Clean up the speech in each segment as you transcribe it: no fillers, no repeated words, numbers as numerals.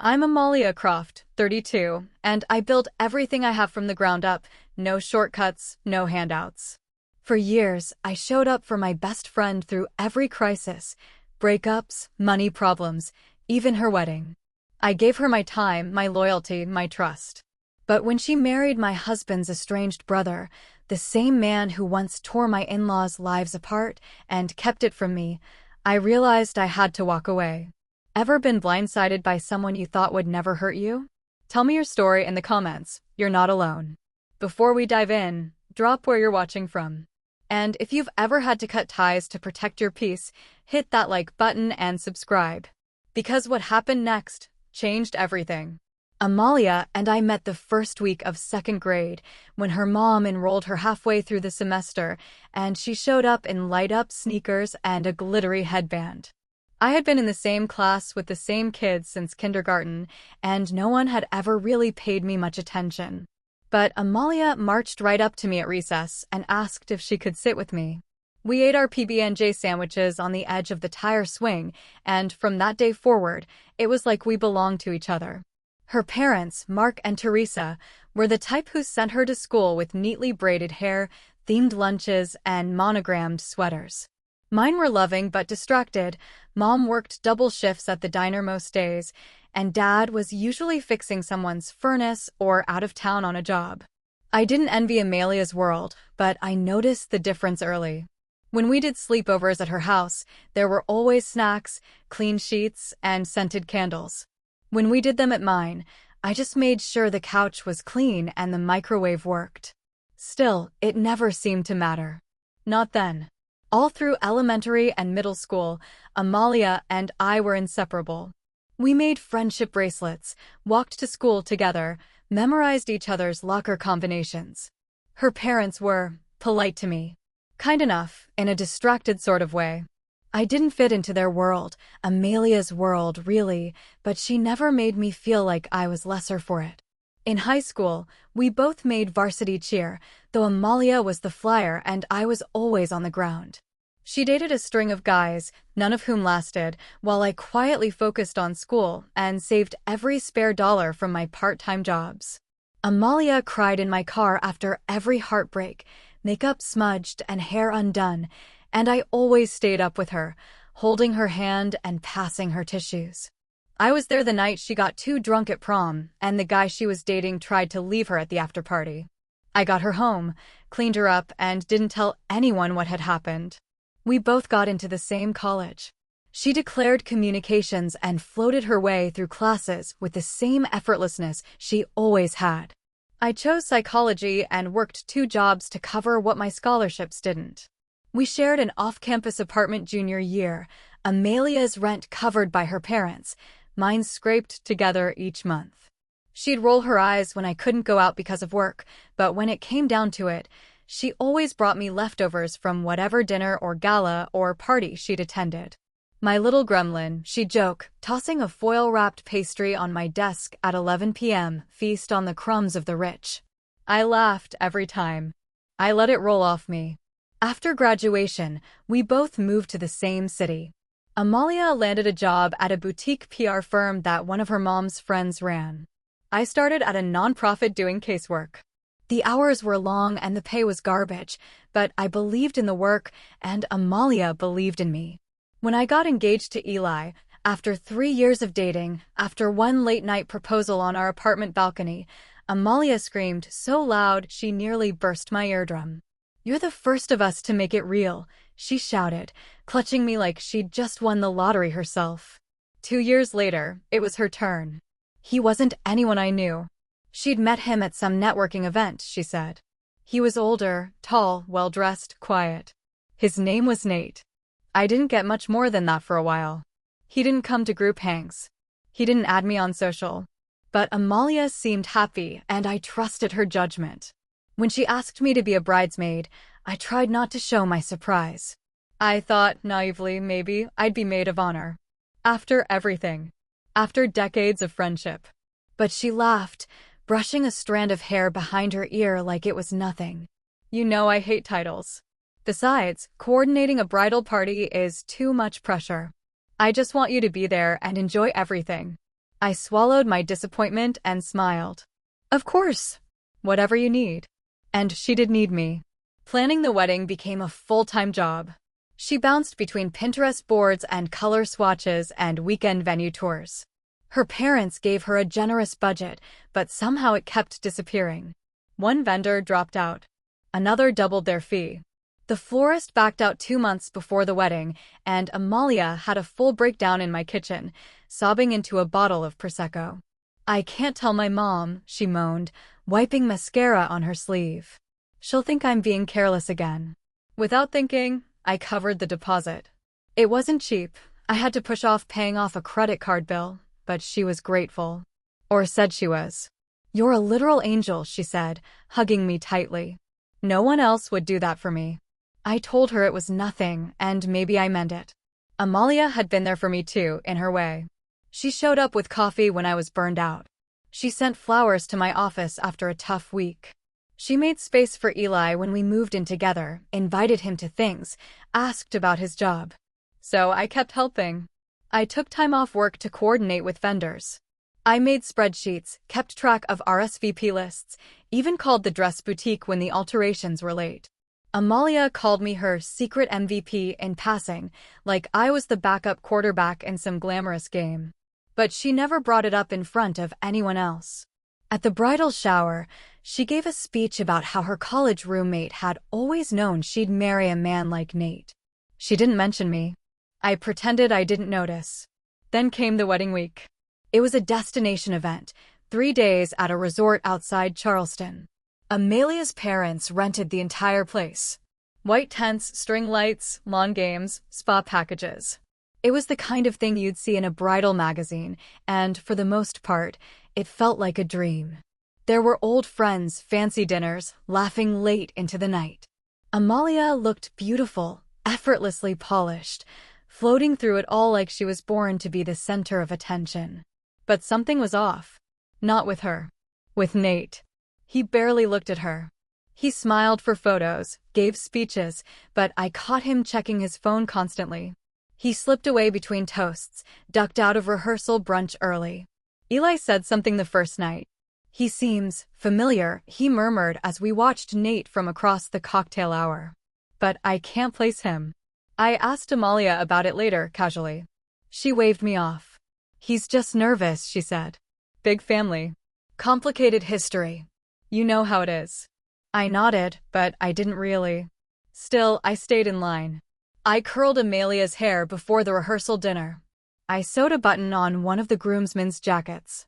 I'm Amalia Croft, 32, and I built everything I have from the ground up. No shortcuts, no handouts. For years, I showed up for my best friend through every crisis, breakups, money problems, even her wedding. I gave her my time, my loyalty, my trust. But when she married my husband's estranged brother, the same man who once tore my in-laws' lives apart and kept it from me, I realized I had to walk away. Ever been blindsided by someone you thought would never hurt you? Tell me your story in the comments. You're not alone. Before we dive in, drop where you're watching from. And if you've ever had to cut ties to protect your peace, hit that like button and subscribe. Because what happened next changed everything. Amalia and I met the first week of second grade when her mom enrolled her halfway through the semester, and she showed up in light-up sneakers and a glittery headband. I had been in the same class with the same kids since kindergarten, and no one had ever really paid me much attention. But Amalia marched right up to me at recess and asked if she could sit with me. We ate our PB&J sandwiches on the edge of the tire swing, and from that day forward, it was like we belonged to each other. Her parents, Mark and Teresa, were the type who sent her to school with neatly braided hair, themed lunches, and monogrammed sweaters. Mine were loving but distracted. Mom worked double shifts at the diner most days, and Dad was usually fixing someone's furnace or out of town on a job. I didn't envy Amalia's world, but I noticed the difference early. When we did sleepovers at her house, there were always snacks, clean sheets, and scented candles. When we did them at mine, I just made sure the couch was clean and the microwave worked. Still, it never seemed to matter. Not then. All through elementary and middle school, Amalia and I were inseparable. We made friendship bracelets, walked to school together, memorized each other's locker combinations. Her parents were polite to me. Kind enough, in a distracted sort of way. I didn't fit into their world, Amalia's world, really, but she never made me feel like I was lesser for it. In high school, we both made varsity cheer, though Amalia was the flyer and I was always on the ground. She dated a string of guys, none of whom lasted, while I quietly focused on school and saved every spare dollar from my part-time jobs. Amalia cried in my car after every heartbreak, makeup smudged and hair undone, and I always stayed up with her, holding her hand and passing her tissues. I was there the night she got too drunk at prom, and the guy she was dating tried to leave her at the after-party. I got her home, cleaned her up, and didn't tell anyone what had happened. We both got into the same college. She declared communications and floated her way through classes with the same effortlessness she always had. I chose psychology and worked 2 jobs to cover what my scholarships didn't. We shared an off-campus apartment junior year, Amalia's rent covered by her parents, mine scraped together each month. She'd roll her eyes when I couldn't go out because of work, but when it came down to it, she always brought me leftovers from whatever dinner or gala or party she'd attended. My little gremlin, she'd joke, tossing a foil-wrapped pastry on my desk at 11 p.m., feast on the crumbs of the rich. I laughed every time. I let it roll off me. After graduation, we both moved to the same city. Amalia landed a job at a boutique PR firm that one of her mom's friends ran. I started at a nonprofit doing casework. The hours were long and the pay was garbage, but I believed in the work and Amalia believed in me. When I got engaged to Eli, after 3 years of dating, after one late-night proposal on our apartment balcony, Amalia screamed so loud she nearly burst my eardrum. "You're the first of us to make it real," she shouted, clutching me like she'd just won the lottery herself. 2 years later, it was her turn. He wasn't anyone I knew. She'd met him at some networking event, she said. He was older, tall, well-dressed, quiet. His name was Nate. I didn't get much more than that for a while. He didn't come to group hangs. He didn't add me on social. But Amalia seemed happy, and I trusted her judgment. When she asked me to be a bridesmaid, I tried not to show my surprise. I thought, naively, maybe I'd be maid of honor. After everything. After decades of friendship. But she laughed, brushing a strand of hair behind her ear like it was nothing. "You know I hate titles. Besides, coordinating a bridal party is too much pressure. I just want you to be there and enjoy everything." I swallowed my disappointment and smiled. Of course. Whatever you need. And she did need me. Planning the wedding became a full-time job. She bounced between Pinterest boards and color swatches and weekend venue tours. Her parents gave her a generous budget, but somehow it kept disappearing. One vendor dropped out. Another doubled their fee. The florist backed out 2 months before the wedding, and Amalia had a full breakdown in my kitchen, sobbing into a bottle of Prosecco. I can't tell my mom, she moaned, wiping mascara on her sleeve. She'll think I'm being careless again. Without thinking, I covered the deposit. It wasn't cheap. I had to push off paying off a credit card bill, but she was grateful. Or said she was. You're a literal angel, she said, hugging me tightly. No one else would do that for me. I told her it was nothing, and maybe I meant it. Amalia had been there for me too, in her way. She showed up with coffee when I was burned out. She sent flowers to my office after a tough week. She made space for Eli when we moved in together, invited him to things, asked about his job. So I kept helping. I took time off work to coordinate with vendors. I made spreadsheets, kept track of RSVP lists, even called the dress boutique when the alterations were late. Amalia called me her secret MVP in passing, like I was the backup quarterback in some glamorous game. But she never brought it up in front of anyone else. At the bridal shower, she gave a speech about how her college roommate had always known she'd marry a man like Nate. She didn't mention me. I pretended I didn't notice. Then came the wedding week. It was a destination event, 3 days at a resort outside Charleston. Amalia's parents rented the entire place. White tents, string lights, lawn games, spa packages. It was the kind of thing you'd see in a bridal magazine, and, for the most part, it felt like a dream. There were old friends, fancy dinners, laughing late into the night. Amalia looked beautiful, effortlessly polished, floating through it all like she was born to be the center of attention. But something was off. Not with her. With Nate. He barely looked at her. He smiled for photos, gave speeches, but I caught him checking his phone constantly. He slipped away between toasts, ducked out of rehearsal brunch early. Eli said something the first night. He seems familiar, he murmured as we watched Nate from across the cocktail hour. But I can't place him. I asked Amalia about it later, casually. She waved me off. He's just nervous, she said. Big family. Complicated history. You know how it is. I nodded, but I didn't really. Still, I stayed in line. I curled Amalia's hair before the rehearsal dinner. I sewed a button on one of the groomsmen's jackets.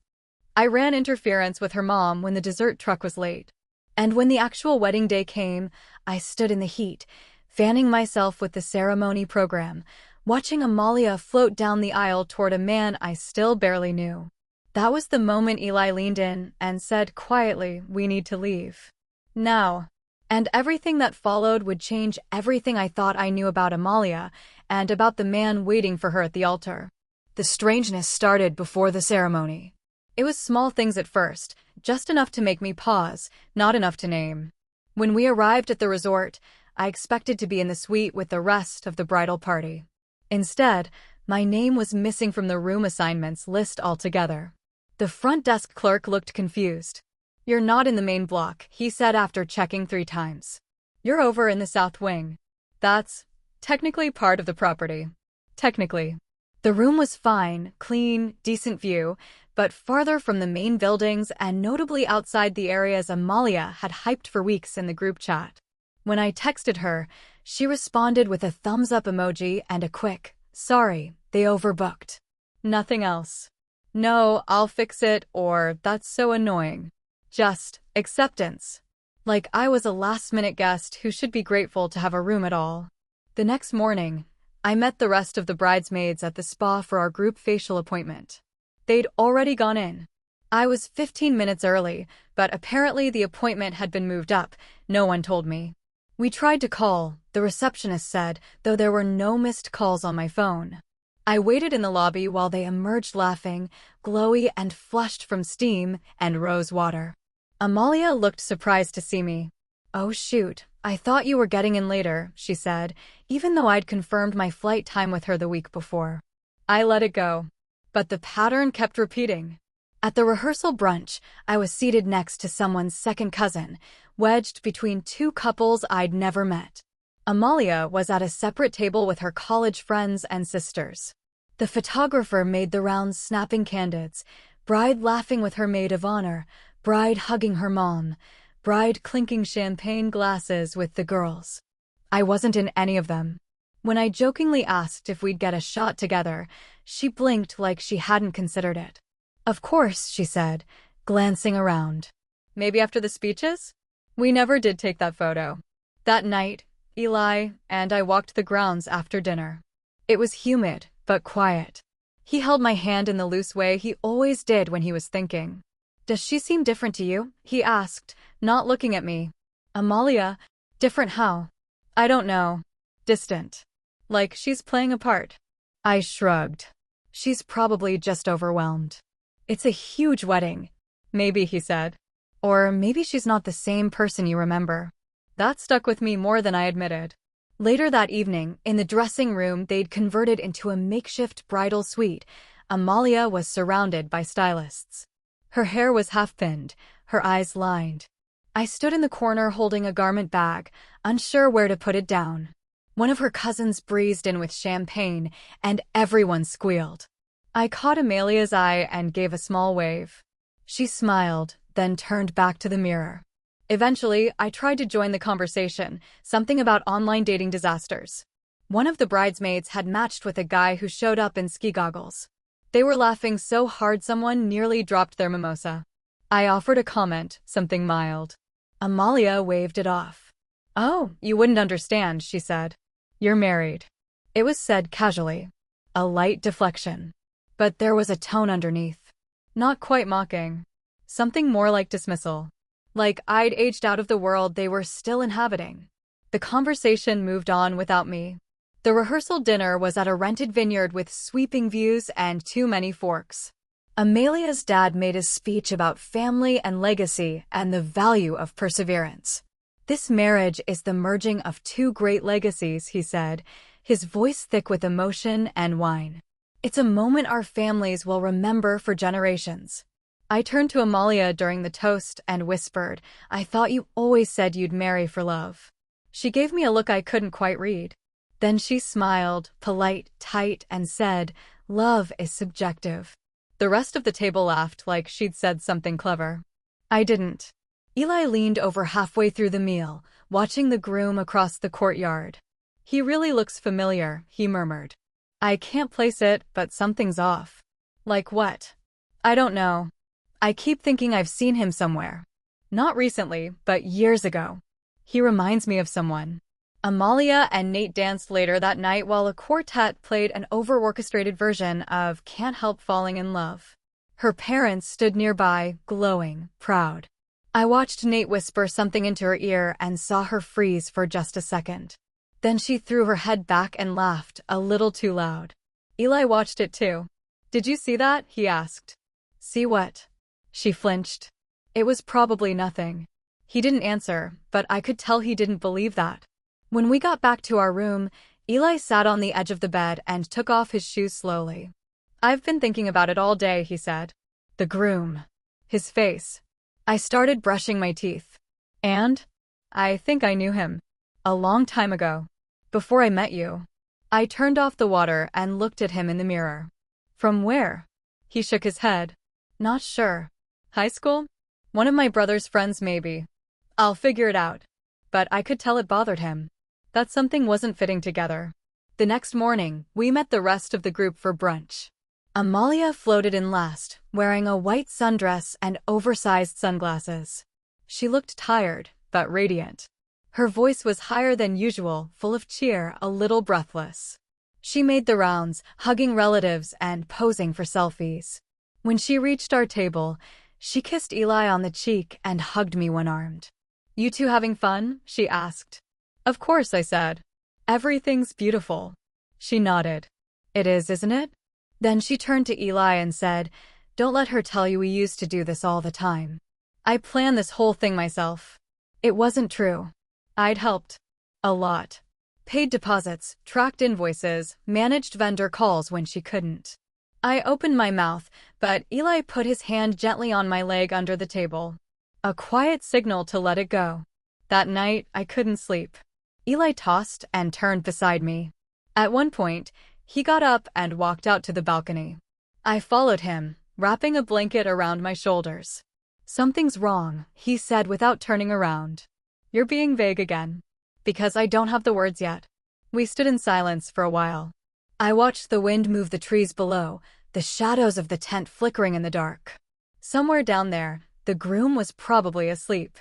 I ran interference with her mom when the dessert truck was late. And when the actual wedding day came, I stood in the heat, fanning myself with the ceremony program, watching Amalia float down the aisle toward a man I still barely knew. That was the moment Eli leaned in and said quietly, "We need to leave. Now." And everything that followed would change everything I thought I knew about Amalia and about the man waiting for her at the altar. The strangeness started before the ceremony. It was small things at first, just enough to make me pause, not enough to name. When we arrived at the resort, I expected to be in the suite with the rest of the bridal party. Instead, my name was missing from the room assignments list altogether. The front desk clerk looked confused. "You're not in the main block," he said after checking 3 times. "You're over in the south wing. That's technically part of the property. Technically." The room was fine, clean, decent view, but farther from the main buildings and notably outside the areas Amalia had hyped for weeks in the group chat. When I texted her, she responded with a thumbs-up emoji and a quick, "Sorry, they overbooked." Nothing else. No, I'll fix it, or "That's so annoying." Just acceptance. Like I was a last-minute guest who should be grateful to have a room at all. The next morning, I met the rest of the bridesmaids at the spa for our group facial appointment. They'd already gone in. I was 15 minutes early, but apparently the appointment had been moved up, no one told me. We tried to call, the receptionist said, though there were no missed calls on my phone. I waited in the lobby while they emerged laughing, glowy and flushed from steam and rose water. Amalia looked surprised to see me. "Oh shoot, I thought you were getting in later," she said, even though I'd confirmed my flight time with her the week before. I let it go. But the pattern kept repeating. At the rehearsal brunch, I was seated next to someone's second cousin, wedged between two couples I'd never met. Amalia was at a separate table with her college friends and sisters. The photographer made the rounds snapping candids, bride laughing with her maid of honor, bride hugging her mom, bride clinking champagne glasses with the girls. I wasn't in any of them. When I jokingly asked if we'd get a shot together, she blinked like she hadn't considered it. Of course, she said, glancing around. Maybe after the speeches? We never did take that photo. That night, Eli and I walked the grounds after dinner. It was humid, but quiet. He held my hand in the loose way he always did when he was thinking. Does she seem different to you? He asked, not looking at me. Amalia? Different how? I don't know. Distant. Like she's playing a part. I shrugged. She's probably just overwhelmed. It's a huge wedding. Maybe, he said. Or maybe she's not the same person you remember. That stuck with me more than I admitted. Later that evening, in the dressing room they'd converted into a makeshift bridal suite, Amalia was surrounded by stylists. Her hair was half-pinned, her eyes lined. I stood in the corner holding a garment bag, unsure where to put it down. One of her cousins breezed in with champagne, and everyone squealed. I caught Amalia's eye and gave a small wave. She smiled, then turned back to the mirror. Eventually, I tried to join the conversation, something about online dating disasters. One of the bridesmaids had matched with a guy who showed up in ski goggles. They were laughing so hard someone nearly dropped their mimosa. I offered a comment, something mild. Amalia waved it off. Oh, you wouldn't understand, she said. You're married. It was said casually. A light deflection. But there was a tone underneath. Not quite mocking. Something more like dismissal. Like I'd aged out of the world they were still inhabiting. The conversation moved on without me. The rehearsal dinner was at a rented vineyard with sweeping views and too many forks. Amalia's dad made a speech about family and legacy and the value of perseverance. This marriage is the merging of two great legacies, he said, his voice thick with emotion and wine. It's a moment our families will remember for generations. I turned to Amalia during the toast and whispered, I thought you always said you'd marry for love. She gave me a look I couldn't quite read. Then she smiled, polite, tight, and said, love is subjective. The rest of the table laughed like she'd said something clever. I didn't. Eli leaned over halfway through the meal, watching the groom across the courtyard. He really looks familiar, he murmured. I can't place it, but something's off. Like what? I don't know. I keep thinking I've seen him somewhere. Not recently, but years ago. He reminds me of someone. Amalia and Nate danced later that night while a quartet played an over-orchestrated version of Can't Help Falling in Love. Her parents stood nearby, glowing, proud. I watched Nate whisper something into her ear and saw her freeze for just a second. Then she threw her head back and laughed, a little too loud. Eli watched it too. Did you see that? He asked. See what? She flinched. It was probably nothing. He didn't answer, but I could tell he didn't believe that. When we got back to our room, Eli sat on the edge of the bed and took off his shoes slowly. I've been thinking about it all day, he said. The groom. His face. I started brushing my teeth. And? I think I knew him. A long time ago. Before I met you. I turned off the water and looked at him in the mirror. From where? He shook his head. Not sure. High school? One of my brother's friends maybe. I'll figure it out. But I could tell it bothered him. That something wasn't fitting together. The next morning, we met the rest of the group for brunch. Amalia floated in last, wearing a white sundress and oversized sunglasses. She looked tired, but radiant. Her voice was higher than usual, full of cheer, a little breathless. She made the rounds, hugging relatives and posing for selfies. When she reached our table, she kissed Eli on the cheek and hugged me one-armed. You two having fun? She asked. Of course, I said. Everything's beautiful. She nodded. It is, isn't it? Then she turned to Eli and said, Don't let her tell you we used to do this all the time. I planned this whole thing myself. It wasn't true. I'd helped. A lot. Paid deposits, tracked invoices, managed vendor calls when she couldn't. I opened my mouth, but Eli put his hand gently on my leg under the table. A quiet signal to let it go. That night, I couldn't sleep. Eli tossed and turned beside me. At one point, he got up and walked out to the balcony. I followed him, wrapping a blanket around my shoulders. "Something's wrong," he said without turning around. "You're being vague again." "Because I don't have the words yet." We stood in silence for a while. I watched the wind move the trees below, the shadows of the tent flickering in the dark. Somewhere down there, the groom was probably asleep.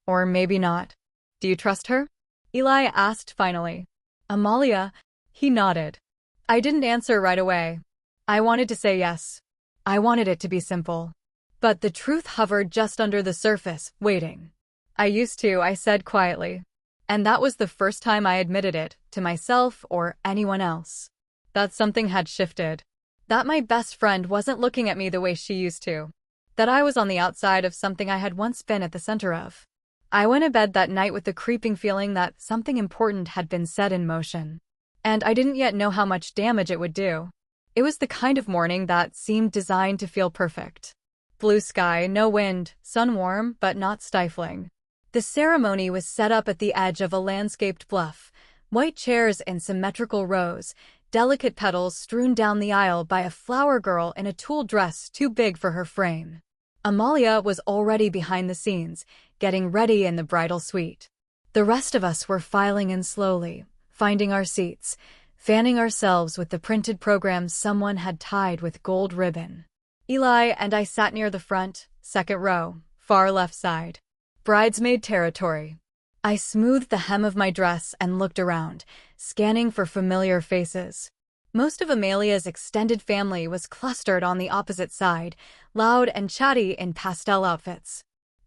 Or maybe not. "Do you trust her?" Eli asked finally. "Amalia?" He nodded. I didn't answer right away. I wanted to say yes. I wanted it to be simple. But the truth hovered just under the surface, waiting. "I used to," I said quietly. And that was the first time I admitted it, to myself or anyone else. That something had shifted. That my best friend wasn't looking at me the way she used to. That I was on the outside of something I had once been at the center of. I went to bed that night with the creeping feeling that something important had been set in motion. And I didn't yet know how much damage it would do. It was the kind of morning that seemed designed to feel perfect. Blue sky, no wind, sun warm but not stifling. The ceremony was set up at the edge of a landscaped bluff, white chairs in symmetrical rows, delicate petals strewn down the aisle by a flower girl in a tulle dress too big for her frame. Amalia was already behind the scenes, getting ready in the bridal suite. The rest of us were filing in slowly, finding our seats, fanning ourselves with the printed programs someone had tied with gold ribbon. Eli and I sat near the front, second row, far left side. Bridesmaid territory. I smoothed the hem of my dress and looked around, scanning for familiar faces. Most of Amalia's extended family was clustered on the opposite side, loud and chatty in pastel outfits.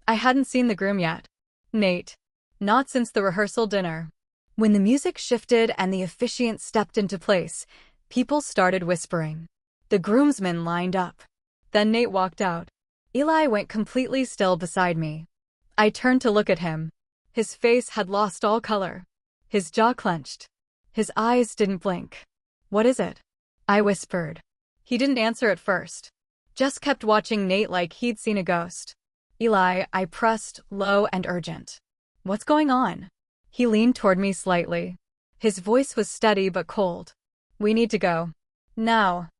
I hadn't seen the groom yet. Nate. Not since the rehearsal dinner. When the music shifted and the officiant stepped into place, people started whispering. The groomsmen lined up. Then Nate walked out. Eli went completely still beside me. I turned to look at him. His face had lost all color. His jaw clenched. His eyes didn't blink. "What is it?" I whispered. He didn't answer at first. Just kept watching Nate like he'd seen a ghost. "Eli," I pressed, low and urgent. "What's going on?" He leaned toward me slightly. His voice was steady but cold. "We need to go. Now."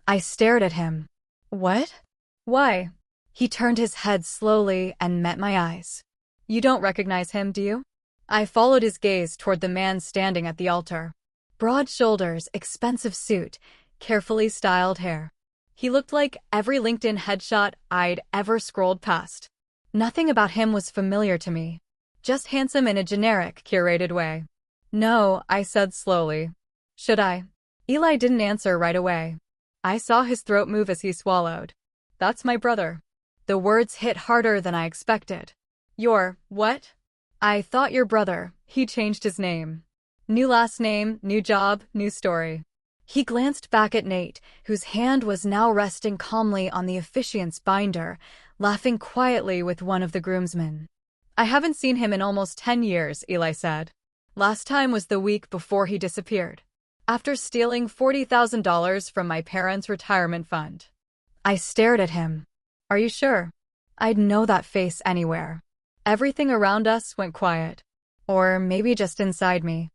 I stared at him. "What? Why?" He turned his head slowly and met my eyes. "You don't recognize him, do you?" I followed his gaze toward the man standing at the altar. Broad shoulders, expensive suit, carefully styled hair. He looked like every LinkedIn headshot I'd ever scrolled past. Nothing about him was familiar to me. Just handsome in a generic, curated way. "No," I said slowly. "Should I?" Eli didn't answer right away. I saw his throat move as he swallowed. "That's my brother." The words hit harder than I expected. "Your what?" "I thought your brother." He changed his name. New last name, new job, new story. He glanced back at Nate, whose hand was now resting calmly on the officiant's binder, laughing quietly with one of the groomsmen. "I haven't seen him in almost 10 years, Eli said. Last time was the week before he disappeared. After stealing $40,000 from my parents' retirement fund." I stared at him. "Are you sure?" I'd know that face anywhere. Everything around us went quiet. Or maybe just inside me.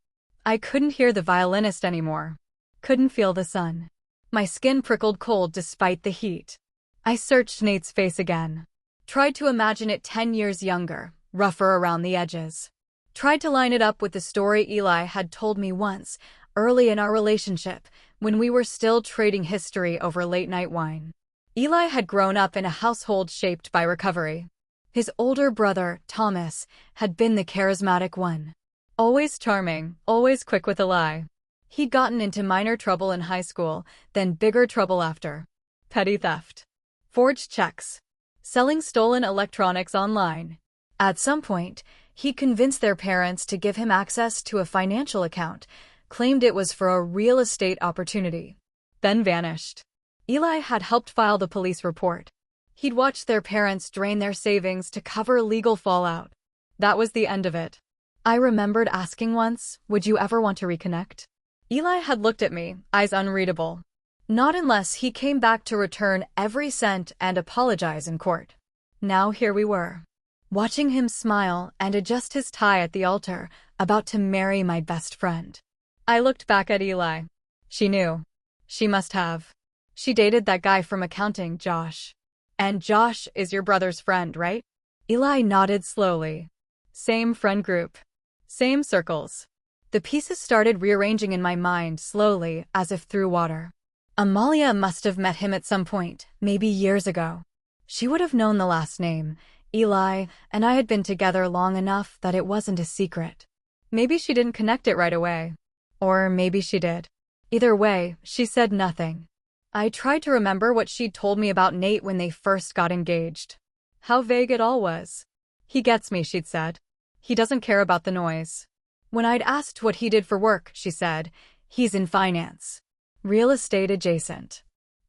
I couldn't hear the violinist anymore. Couldn't feel the sun. My skin prickled cold despite the heat. I searched Nate's face again. Tried to imagine it 10 years younger, rougher around the edges. Tried to line it up with the story Eli had told me once, early in our relationship, when we were still trading history over late-night wine. Eli had grown up in a household shaped by recovery. His older brother, Thomas, had been the charismatic one. Always charming, always quick with a lie. He'd gotten into minor trouble in high school, then bigger trouble after. Petty theft. Forged checks. Selling stolen electronics online. At some point, he convinced their parents to give him access to a financial account, claimed it was for a real estate opportunity. Then vanished. Eli had helped file the police report. He'd watched their parents drain their savings to cover legal fallout. That was the end of it. I remembered asking once, "Would you ever want to reconnect?" Eli had looked at me, eyes unreadable. Not unless he came back to return every cent and apologize in court. Now here we were, watching him smile and adjust his tie at the altar, about to marry my best friend. I looked back at Eli. She knew. She must have. She dated that guy from accounting, Josh. And Josh is your brother's friend, right? Eli nodded slowly. Same friend group. Same circles. The pieces started rearranging in my mind slowly, as if through water. Amalia must have met him at some point, maybe years ago. She would have known the last name. Eli and I had been together long enough that it wasn't a secret. Maybe she didn't connect it right away. Or maybe she did. Either way, she said nothing. I tried to remember what she'd told me about Nate when they first got engaged. How vague it all was. He gets me, she'd said. He doesn't care about the noise. When I'd asked what he did for work, she said, he's in finance. Real estate adjacent.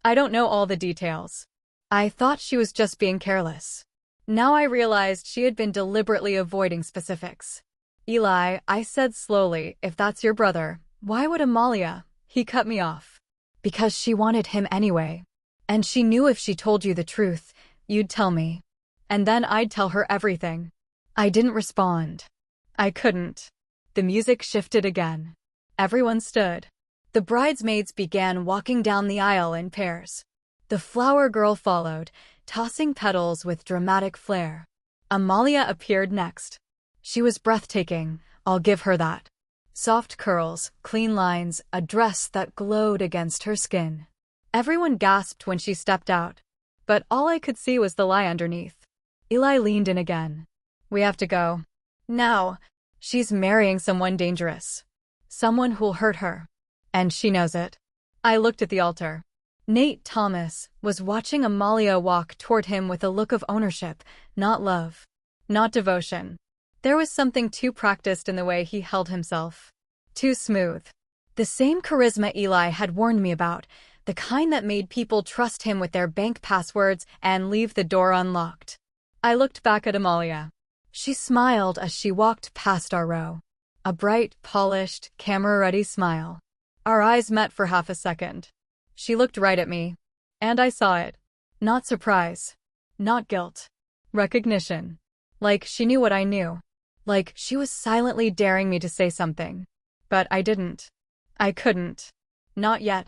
I don't know all the details. I thought she was just being careless. Now I realized she had been deliberately avoiding specifics. Eli, I said slowly, if that's your brother, why would Amalia? He cut me off. Because she wanted him anyway. And she knew if she told you the truth, you'd tell me. And then I'd tell her everything. I didn't respond. I couldn't. The music shifted again. Everyone stood. The bridesmaids began walking down the aisle in pairs. The flower girl followed, tossing petals with dramatic flair. Amalia appeared next. She was breathtaking, I'll give her that. Soft curls, clean lines, a dress that glowed against her skin. Everyone gasped when she stepped out. But all I could see was the lie underneath. Eli leaned in again. We have to go. Now. She's marrying someone dangerous. Someone who'll hurt her. And she knows it. I looked at the altar. Nate Thomas was watching Amalia walk toward him with a look of ownership, not love. Not devotion. There was something too practiced in the way he held himself. Too smooth. The same charisma Eli had warned me about, the kind that made people trust him with their bank passwords and leave the door unlocked. I looked back at Amalia. She smiled as she walked past our row. A bright, polished, camera-ready smile. Our eyes met for half a second. She looked right at me. And I saw it. Not surprise. Not guilt. Recognition. Like she knew what I knew. Like she was silently daring me to say something. But I didn't. I couldn't. Not yet.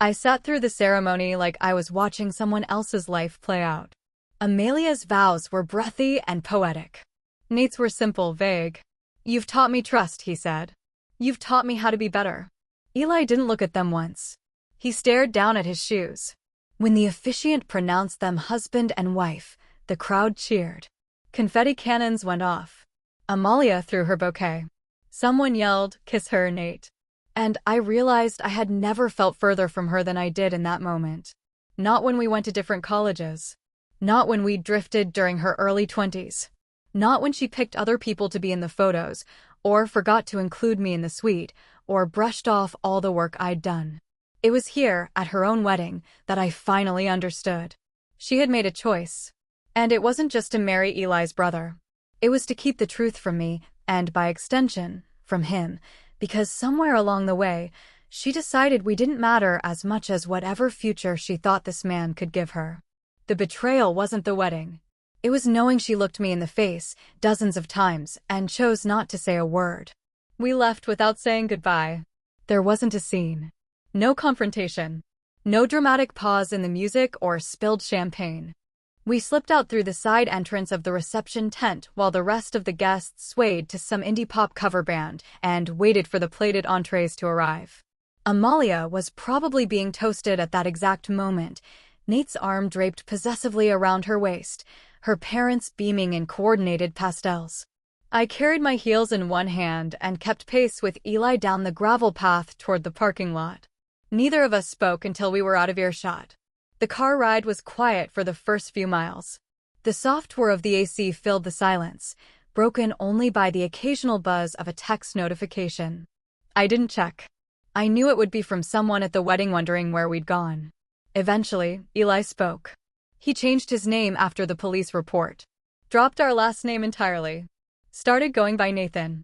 I sat through the ceremony like I was watching someone else's life play out. Amalia's vows were breathy and poetic. Nate's were simple, vague. You've taught me trust, he said. You've taught me how to be better. Eli didn't look at them once. He stared down at his shoes. When the officiant pronounced them husband and wife, the crowd cheered. Confetti cannons went off. Amalia threw her bouquet. Someone yelled, "Kiss her, Nate." And I realized I had never felt further from her than I did in that moment. Not when we went to different colleges. Not when we drifted during her early 20s. Not when she picked other people to be in the photos, or forgot to include me in the suite, or brushed off all the work I'd done. It was here, at her own wedding, that I finally understood. She had made a choice. And it wasn't just to marry Eli's brother. It was to keep the truth from me, and by extension, from him, because somewhere along the way, she decided we didn't matter as much as whatever future she thought this man could give her. The betrayal wasn't the wedding. It was knowing she looked me in the face dozens of times and chose not to say a word. We left without saying goodbye. There wasn't a scene. No confrontation. No dramatic pause in the music or spilled champagne. We slipped out through the side entrance of the reception tent while the rest of the guests swayed to some indie pop cover band and waited for the plated entrees to arrive. Amalia was probably being toasted at that exact moment, Nate's arm draped possessively around her waist, her parents beaming in coordinated pastels. I carried my heels in one hand and kept pace with Eli down the gravel path toward the parking lot. Neither of us spoke until we were out of earshot. The car ride was quiet for the first few miles. The soft whir of the AC filled the silence, broken only by the occasional buzz of a text notification. I didn't check. I knew it would be from someone at the wedding wondering where we'd gone. Eventually, Eli spoke. He changed his name after the police report. Dropped our last name entirely. Started going by Nathan.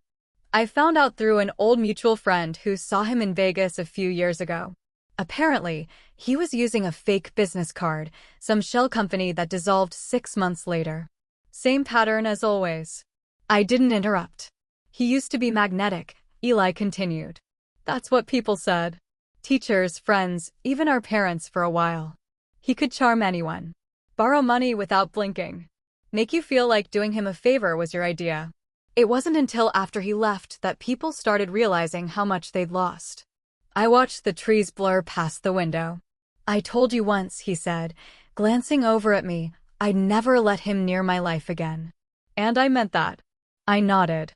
I found out through an old mutual friend who saw him in Vegas a few years ago. Apparently, he was using a fake business card, some shell company that dissolved 6 months later. Same pattern as always. I didn't interrupt. He used to be magnetic, Eli continued. That's what people said. Teachers, friends, even our parents for a while. He could charm anyone. Borrow money without blinking. Make you feel like doing him a favor was your idea. It wasn't until after he left that people started realizing how much they'd lost. I watched the trees blur past the window. I told you once, he said, glancing over at me, I'd never let him near my life again. And I meant that. I nodded.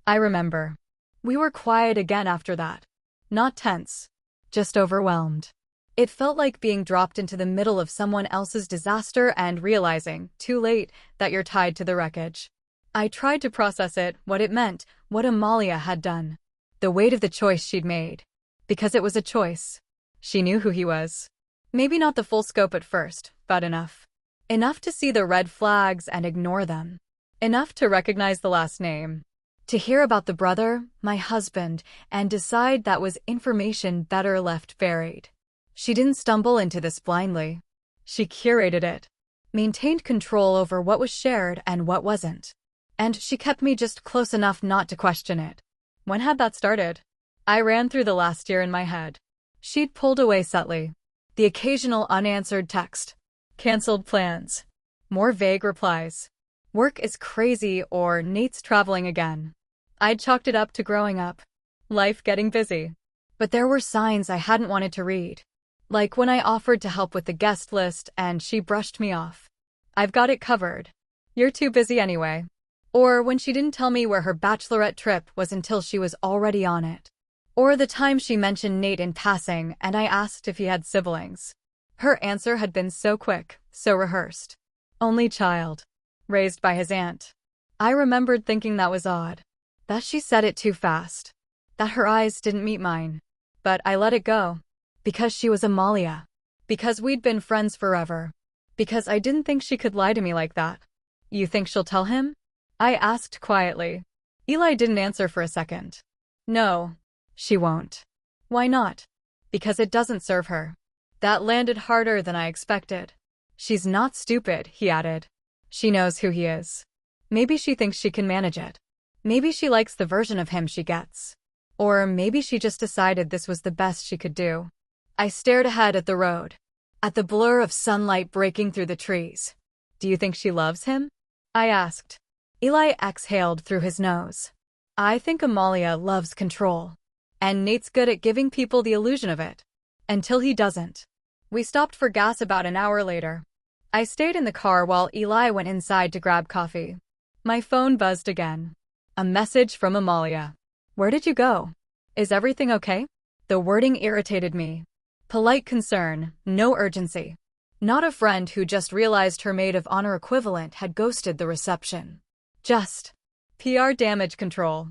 I remember. We were quiet again after that. Not tense. Just overwhelmed. It felt like being dropped into the middle of someone else's disaster and realizing, too late, that you're tied to the wreckage. I tried to process it, what it meant, what Amalia had done. The weight of the choice she'd made. Because it was a choice. She knew who he was. Maybe not the full scope at first, but enough. Enough to see the red flags and ignore them. Enough to recognize the last name. To hear about the brother, my husband, and decide that was information better left buried. She didn't stumble into this blindly. She curated it. Maintained control over what was shared and what wasn't. And she kept me just close enough not to question it. When had that started? I ran through the last year in my head. She'd pulled away subtly. The occasional unanswered text. Cancelled plans. More vague replies. Work is crazy or Nate's traveling again. I'd chalked it up to growing up. Life getting busy. But there were signs I hadn't wanted to read. Like when I offered to help with the guest list and she brushed me off. I've got it covered. You're too busy anyway. Or when she didn't tell me where her bachelorette trip was until she was already on it. Or the time she mentioned Nate in passing and I asked if he had siblings. Her answer had been so quick, so rehearsed. Only child. Raised by his aunt. I remembered thinking that was odd. That she said it too fast. That her eyes didn't meet mine. But I let it go. Because she was Amalia. Because we'd been friends forever. Because I didn't think she could lie to me like that. You think she'll tell him? I asked quietly. Eli didn't answer for a second. No, she won't. Why not? Because it doesn't serve her. That landed harder than I expected. She's not stupid, he added. She knows who he is. Maybe she thinks she can manage it. Maybe she likes the version of him she gets. Or maybe she just decided this was the best she could do. I stared ahead at the road. At the blur of sunlight breaking through the trees. Do you think she loves him? I asked. Eli exhaled through his nose. I think Amalia loves control. And Nate's good at giving people the illusion of it. Until he doesn't. We stopped for gas about an hour later. I stayed in the car while Eli went inside to grab coffee. My phone buzzed again. A message from Amalia. Where did you go? Is everything okay? The wording irritated me. Polite concern, no urgency. Not a friend who just realized her maid of honor equivalent had ghosted the reception. Just PR damage control.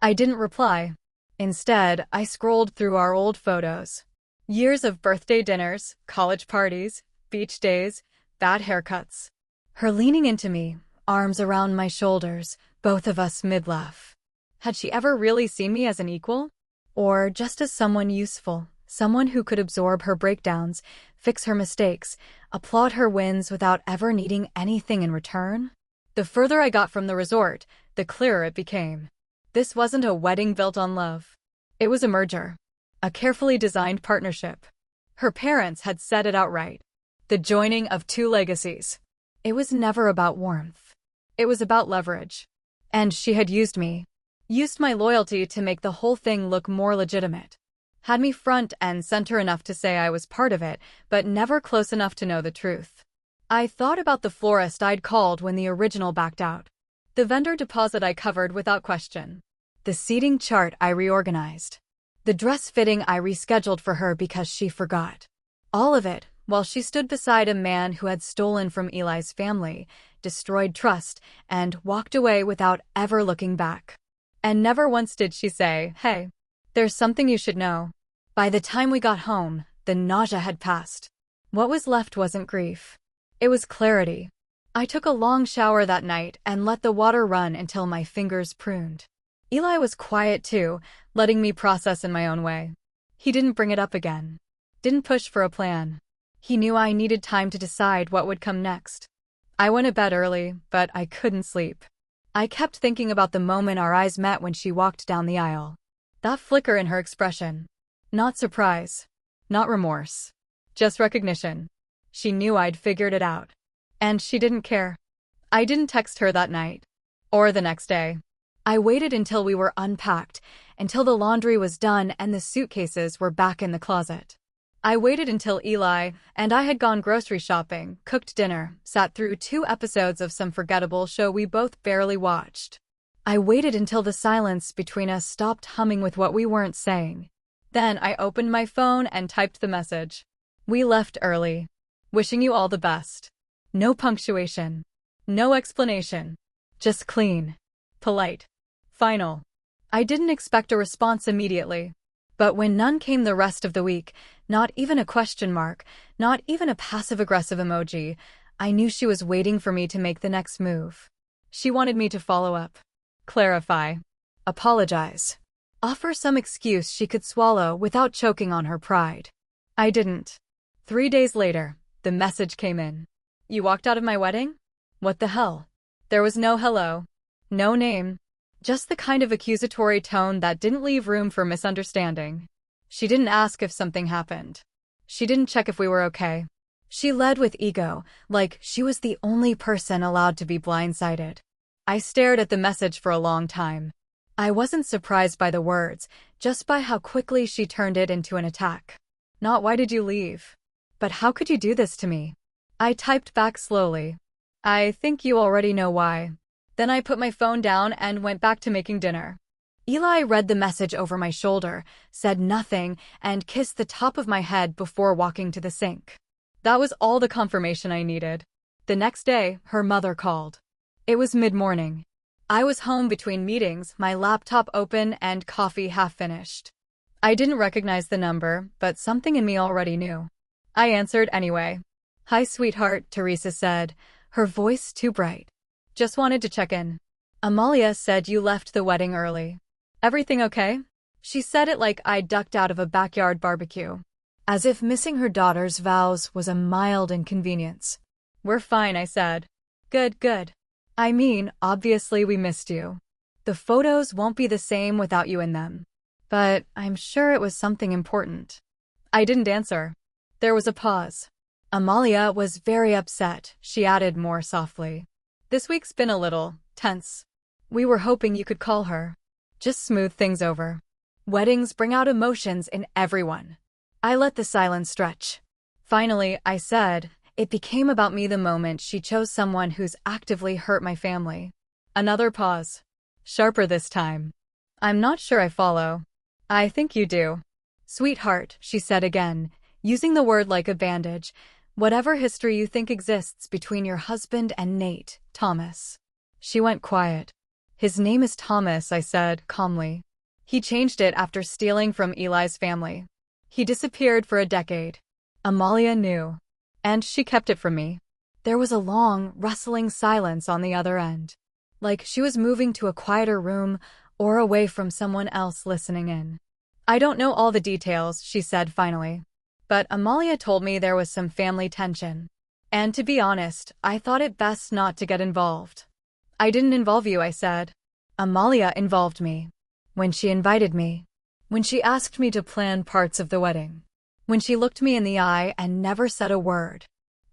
I didn't reply. Instead, I scrolled through our old photos. Years of birthday dinners, college parties, beach days, bad haircuts. Her leaning into me, arms around my shoulders, both of us mid-laugh. Had she ever really seen me as an equal? Or just as someone useful, someone who could absorb her breakdowns, fix her mistakes, applaud her wins without ever needing anything in return? The further I got from the resort, the clearer it became. This wasn't a wedding built on love. It was a merger. A carefully designed partnership. Her parents had said it outright. The joining of two legacies. It was never about warmth. It was about leverage. And she had used me. Used my loyalty to make the whole thing look more legitimate. Had me front and center enough to say I was part of it, but never close enough to know the truth. I thought about the florist I'd called when the original backed out. The vendor deposit I covered without question. The seating chart I reorganized. The dress fitting I rescheduled for her because she forgot. All of it, while she stood beside a man who had stolen from Eli's family, destroyed trust, and walked away without ever looking back. And never once did she say, "Hey, there's something you should know." By the time we got home, the nausea had passed. What was left wasn't grief. It was clarity. I took a long shower that night and let the water run until my fingers pruned. Eli was quiet too, letting me process in my own way. He didn't bring it up again. Didn't push for a plan. He knew I needed time to decide what would come next. I went to bed early, but I couldn't sleep. I kept thinking about the moment our eyes met when she walked down the aisle. That flicker in her expression. Not surprise. Not remorse. Just recognition. She knew I'd figured it out. And she didn't care. I didn't text her that night. Or the next day. I waited until we were unpacked, until the laundry was done and the suitcases were back in the closet. I waited until Eli and I had gone grocery shopping, cooked dinner, sat through 2 episodes of some forgettable show we both barely watched. I waited until the silence between us stopped humming with what we weren't saying. Then I opened my phone and typed the message. We left early. Wishing you all the best. No punctuation. No explanation. Just clean. Polite. Final. I didn't expect a response immediately. But when none came the rest of the week, not even a question mark, not even a passive-aggressive emoji, I knew she was waiting for me to make the next move. She wanted me to follow up. Clarify. Apologize. Offer some excuse she could swallow without choking on her pride. I didn't. 3 days later, the message came in. You walked out of my wedding? What the hell? There was no hello. No name. Just the kind of accusatory tone that didn't leave room for misunderstanding. She didn't ask if something happened. She didn't check if we were okay. She led with ego, like she was the only person allowed to be blindsided. I stared at the message for a long time. I wasn't surprised by the words, just by how quickly she turned it into an attack. Not why did you leave? But how could you do this to me? I typed back slowly. I think you already know why. Then I put my phone down and went back to making dinner. Eli read the message over my shoulder, said nothing, and kissed the top of my head before walking to the sink. That was all the confirmation I needed. The next day, her mother called. It was mid-morning. I was home between meetings, my laptop open and coffee half finished. I didn't recognize the number, but something in me already knew. I answered anyway. Hi, sweetheart, Teresa said, her voice too bright. Just wanted to check in. Amalia said you left the wedding early. Everything okay? She said it like I ducked out of a backyard barbecue. As if missing her daughter's vows was a mild inconvenience. We're fine, I said. Good, good. I mean, obviously we missed you. The photos won't be the same without you in them. But I'm sure it was something important. I didn't answer. There was a pause. Amalia was very upset, she added more softly. This week's been a little tense. We were hoping you could call her. Just smooth things over. Weddings bring out emotions in everyone. I let the silence stretch. Finally, I said, it became about me the moment she chose someone who's actively hurt my family. Another pause. Sharper this time. I'm not sure I follow. I think you do. Sweetheart, she said again, using the word like a bandage. Whatever history you think exists between your husband and Nate, Thomas. She went quiet. His name is Thomas, I said, calmly. He changed it after stealing from Eli's family. He disappeared for a decade. Amalia knew. And she kept it from me. There was a long, rustling silence on the other end. Like she was moving to a quieter room or away from someone else listening in. I don't know all the details, she said finally. But Amalia told me there was some family tension. And to be honest, I thought it best not to get involved. I didn't involve you, I said. Amalia involved me. When she invited me. When she asked me to plan parts of the wedding. When she looked me in the eye and never said a word.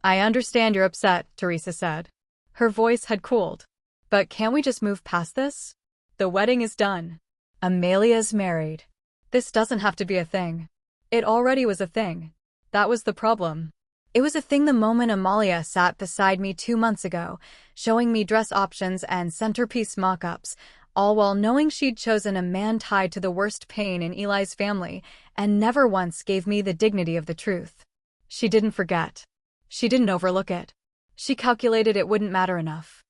I understand you're upset, Teresa said. Her voice had cooled. But can't we just move past this? The wedding is done. Amalia's married. This doesn't have to be a thing. It already was a thing. That was the problem. It was a thing the moment Amalia sat beside me 2 months ago, showing me dress options and centerpiece mock-ups, all while knowing she'd chosen a man tied to the worst pain in Eli's family and never once gave me the dignity of the truth. She didn't forget. She didn't overlook it. She calculated it wouldn't matter enough.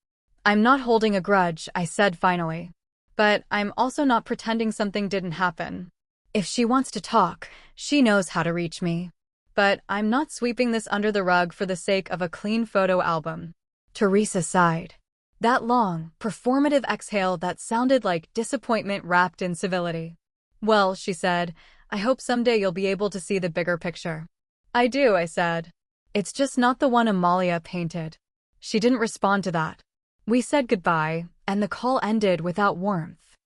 I'm not holding a grudge, I said finally. But I'm also not pretending something didn't happen. If she wants to talk, she knows how to reach me. But I'm not sweeping this under the rug for the sake of a clean photo album. Teresa sighed. That long, performative exhale that sounded like disappointment wrapped in civility. Well, she said, I hope someday you'll be able to see the bigger picture. I do, I said. It's just not the one Amalia painted. She didn't respond to that. We said goodbye, and the call ended without warmth.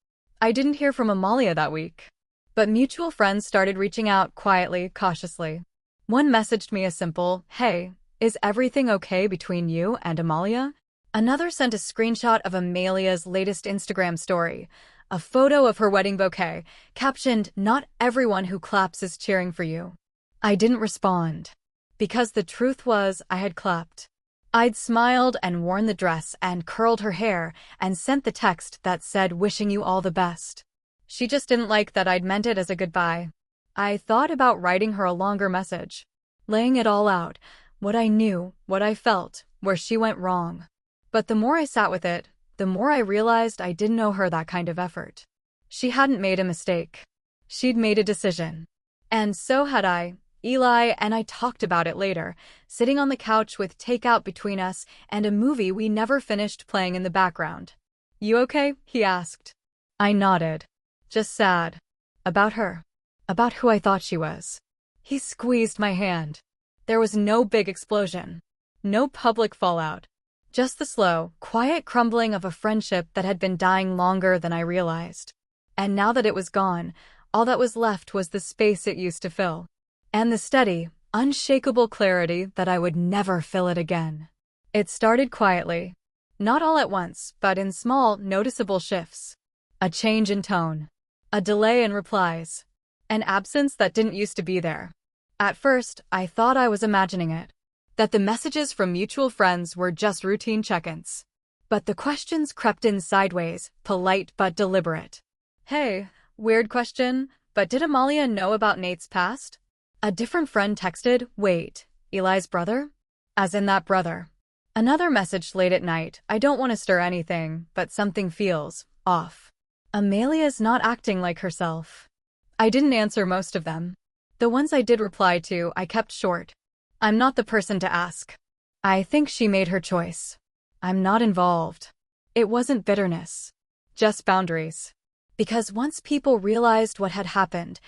I didn't hear from Amalia that week. But mutual friends started reaching out quietly, cautiously. One messaged me a simple, "Hey, is everything okay between you and Amalia?" Another sent a screenshot of Amalia's latest Instagram story, a photo of her wedding bouquet, captioned, "Not everyone who claps is cheering for you." I didn't respond, because the truth was I had clapped. I'd smiled and worn the dress and curled her hair and sent the text that said, "Wishing you all the best." She just didn't like that I'd meant it as a goodbye. I thought about writing her a longer message, laying it all out, what I knew, what I felt, where she went wrong. But the more I sat with it, the more I realized I didn't owe her that kind of effort. She hadn't made a mistake. She'd made a decision. And so had I. Eli and I talked about it later, sitting on the couch with takeout between us and a movie we never finished playing in the background. "You okay?" he asked. I nodded. Just sad. About her. About who I thought she was. He squeezed my hand. There was no big explosion. No public fallout. Just the slow, quiet crumbling of a friendship that had been dying longer than I realized. And now that it was gone, all that was left was the space it used to fill. And the steady, unshakable clarity that I would never fill it again. It started quietly. Not all at once, but in small, noticeable shifts. A change in tone. A delay in replies. An absence that didn't used to be there. At first, I thought I was imagining it. That the messages from mutual friends were just routine check-ins. But the questions crept in sideways, polite but deliberate. "Hey, weird question, but did Amalia know about Nate's past?" A different friend texted, "Wait, Eli's brother?" As in that brother. Another message late at night, "I don't want to stir anything, but something feels off. Amalia's not acting like herself." I didn't answer most of them. The ones I did reply to, I kept short. I'm not the person to ask. I think she made her choice. I'm not involved. It wasn't bitterness. Just boundaries. Because once people realized what had happened,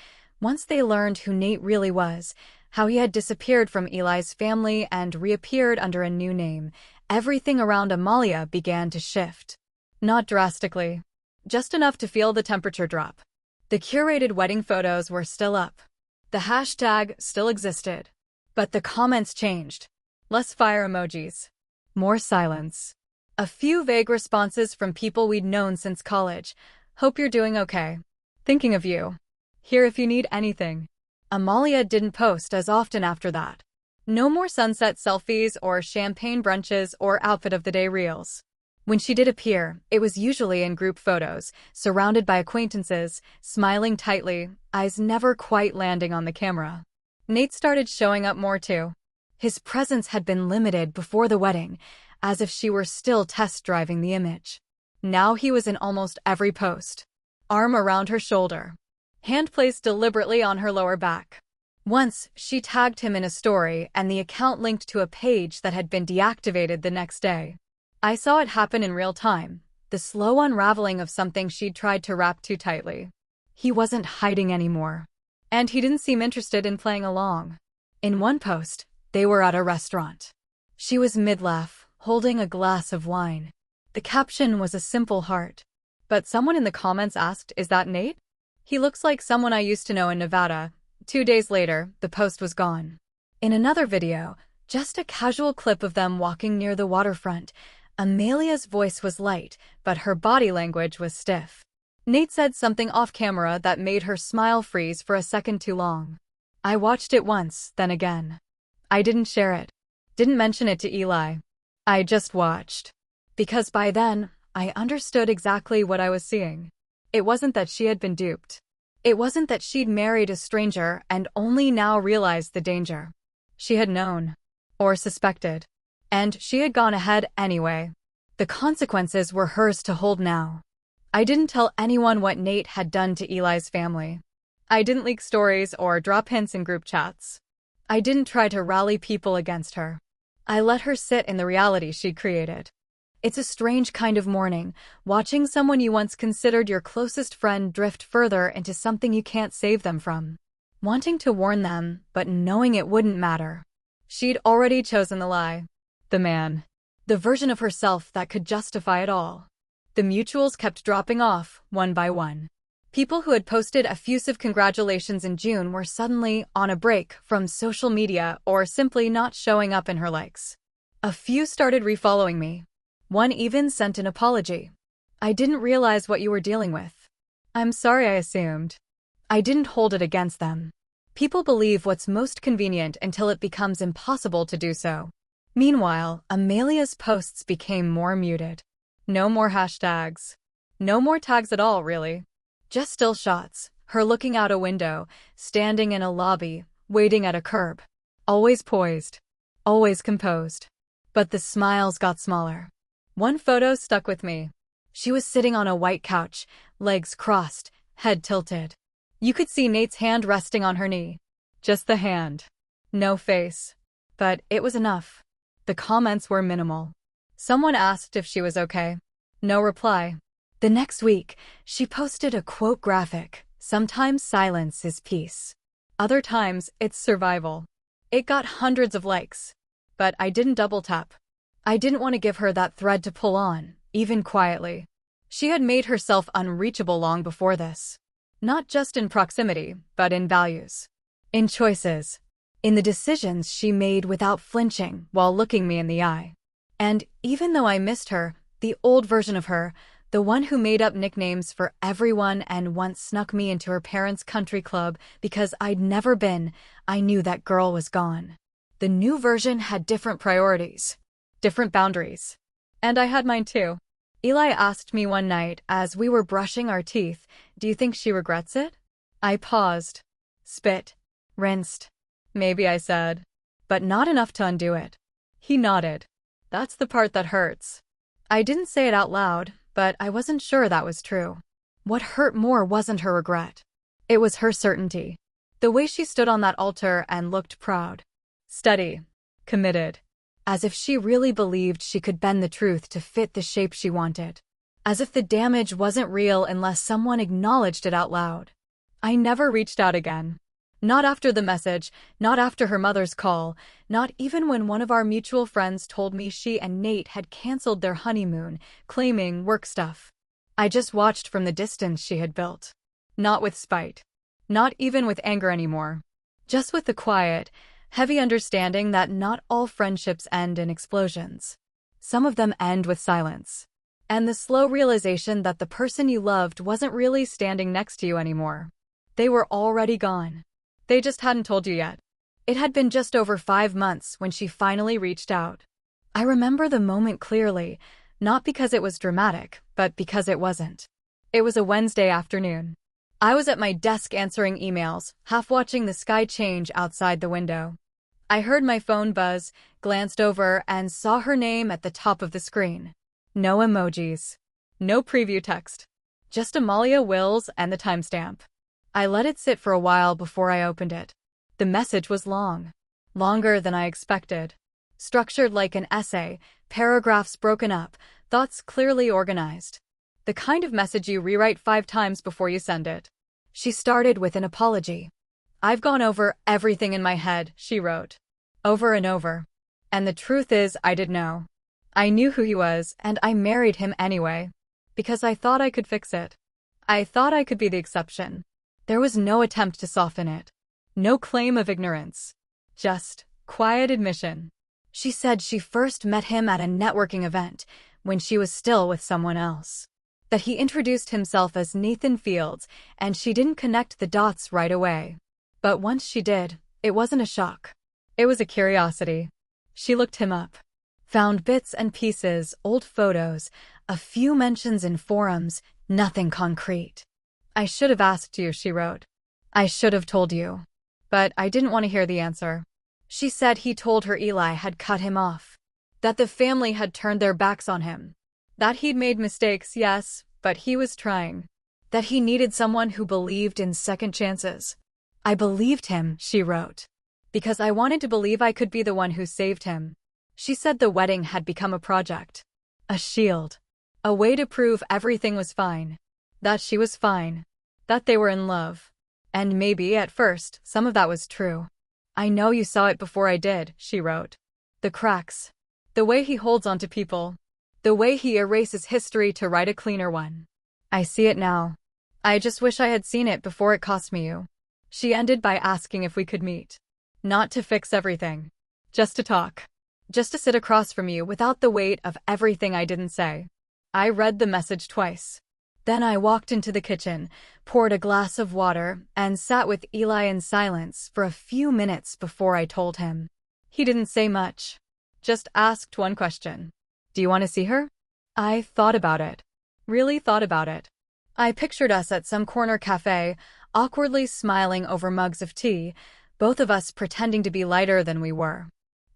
once they learned who Nate really was, how he had disappeared from Eli's family and reappeared under a new name, everything around Amalia began to shift. Not drastically. Just enough to feel the temperature drop. The curated wedding photos were still up. The hashtag still existed. But the comments changed. Less fire emojis. More silence. A few vague responses from people we'd known since college. "Hope you're doing okay. Thinking of you. Here if you need anything." Amalia didn't post as often after that. No more sunset selfies or champagne brunches or outfit of the day reels. When she did appear, it was usually in group photos, surrounded by acquaintances, smiling tightly, eyes never quite landing on the camera. Nate started showing up more too. His presence had been limited before the wedding, as if she were still test driving the image. Now he was in almost every post. Arm around her shoulder. Hand placed deliberately on her lower back. Once, she tagged him in a story and the account linked to a page that had been deactivated the next day. I saw it happen in real time, the slow unraveling of something she'd tried to wrap too tightly. He wasn't hiding anymore. And he didn't seem interested in playing along. In one post, they were at a restaurant. She was mid-laugh, holding a glass of wine. The caption was a simple heart. But someone in the comments asked, "Is that Nate? He looks like someone I used to know in Nevada." 2 days later, the post was gone. In another video, just a casual clip of them walking near the waterfront, Amalia's voice was light, but her body language was stiff. Nate said something off-camera that made her smile freeze for a second too long. I watched it once, then again. I didn't share it. Didn't mention it to Eli. I just watched. Because by then, I understood exactly what I was seeing. It wasn't that she had been duped. It wasn't that she'd married a stranger and only now realized the danger. She had known. Or suspected. And she had gone ahead anyway. The consequences were hers to hold now. I didn't tell anyone what Nate had done to Eli's family. I didn't leak stories or drop hints in group chats. I didn't try to rally people against her. I let her sit in the reality she'd created. It's a strange kind of mourning, watching someone you once considered your closest friend drift further into something you can't save them from. wanting to warn them, but knowing it wouldn't matter. She'd already chosen the lie. The man. The version of herself that could justify it all. The mutuals kept dropping off, one by one. People who had posted effusive congratulations in June were suddenly on a break from social media or simply not showing up in her likes. A few started refollowing me. One even sent an apology. "I didn't realize what you were dealing with. I'm sorry, I assumed." I didn't hold it against them. People believe what's most convenient until it becomes impossible to do so. Meanwhile, Amelia's posts became more muted. No more hashtags. No more tags at all, really. Just still shots, her looking out a window, standing in a lobby, waiting at a curb. Always poised. Always composed. But the smiles got smaller. One photo stuck with me. She was sitting on a white couch, legs crossed, head tilted. You could see Nate's hand resting on her knee. Just the hand. No face. But it was enough. The comments were minimal. Someone asked if she was okay. No reply. The next week, she posted a quote graphic. "Sometimes silence is peace. Other times, it's survival." It got hundreds of likes. But I didn't double tap. I didn't want to give her that thread to pull on, even quietly. She had made herself unreachable long before this. Not just in proximity, but in values. In choices. In the decisions she made without flinching while looking me in the eye. And even though I missed her, the old version of her, the one who made up nicknames for everyone and once snuck me into her parents' country club because I'd never been, I knew that girl was gone. The new version had different priorities. Different boundaries. And I had mine too. Eli asked me one night as we were brushing our teeth, "Do you think she regrets it?" I paused. Spit. Rinsed. "Maybe," I said. "But not enough to undo it." He nodded. "That's the part that hurts." I didn't say it out loud, but I wasn't sure that was true. What hurt more wasn't her regret. It was her certainty. The way she stood on that altar and looked proud. Steady. Committed. As if she really believed she could bend the truth to fit the shape she wanted. As if the damage wasn't real unless someone acknowledged it out loud. I never reached out again. Not after the message, not after her mother's call, not even when one of our mutual friends told me she and Nate had canceled their honeymoon, claiming work stuff. I just watched from the distance she had built. Not with spite. Not even with anger anymore. Just with the quiet, heavy understanding that not all friendships end in explosions. Some of them end with silence. And the slow realization that the person you loved wasn't really standing next to you anymore. They were already gone. They just hadn't told you yet. It had been just over 5 months when she finally reached out. I remember the moment clearly, not because it was dramatic, but because it wasn't. It was a Wednesday afternoon. I was at my desk answering emails, half watching the sky change outside the window. I heard my phone buzz, glanced over, and saw her name at the top of the screen. No emojis. No preview text. Just Amalia Wills and the timestamp. I let it sit for a while before I opened it. The message was long. Longer than I expected. Structured like an essay, paragraphs broken up, thoughts clearly organized. The kind of message you rewrite 5 times before you send it. She started with an apology. "I've gone over everything in my head," she wrote. Over and over. And the truth is, I didn't know. I knew who he was, and I married him anyway. Because I thought I could fix it. I thought I could be the exception. There was no attempt to soften it. No claim of ignorance. Just quiet admission. She said she first met him at a networking event, when she was still with someone else. That he introduced himself as Nathan Fields, and she didn't connect the dots right away. But once she did, it wasn't a shock. It was a curiosity. She looked him up. Found bits and pieces, old photos, a few mentions in forums, nothing concrete. "I should have asked you," she wrote. "I should have told you." But I didn't want to hear the answer. She said he told her Eli had cut him off. That the family had turned their backs on him. That he'd made mistakes, yes, but he was trying. That he needed someone who believed in second chances. "I believed him," she wrote. "Because I wanted to believe I could be the one who saved him." She said the wedding had become a project. A shield. A way to prove everything was fine. That she was fine. That they were in love. And maybe, at first, some of that was true. I know you saw it before I did, she wrote. The cracks. The way he holds onto people. The way he erases history to write a cleaner one. I see it now. I just wish I had seen it before it cost me you. She ended by asking if we could meet. Not to fix everything. Just to talk. Just to sit across from you without the weight of everything I didn't say. I read the message twice. Then I walked into the kitchen, poured a glass of water, and sat with Eli in silence for a few minutes before I told him. He didn't say much. Just asked one question. Do you want to see her? I thought about it. Really thought about it. I pictured us at some corner cafe, awkwardly smiling over mugs of tea, both of us pretending to be lighter than we were.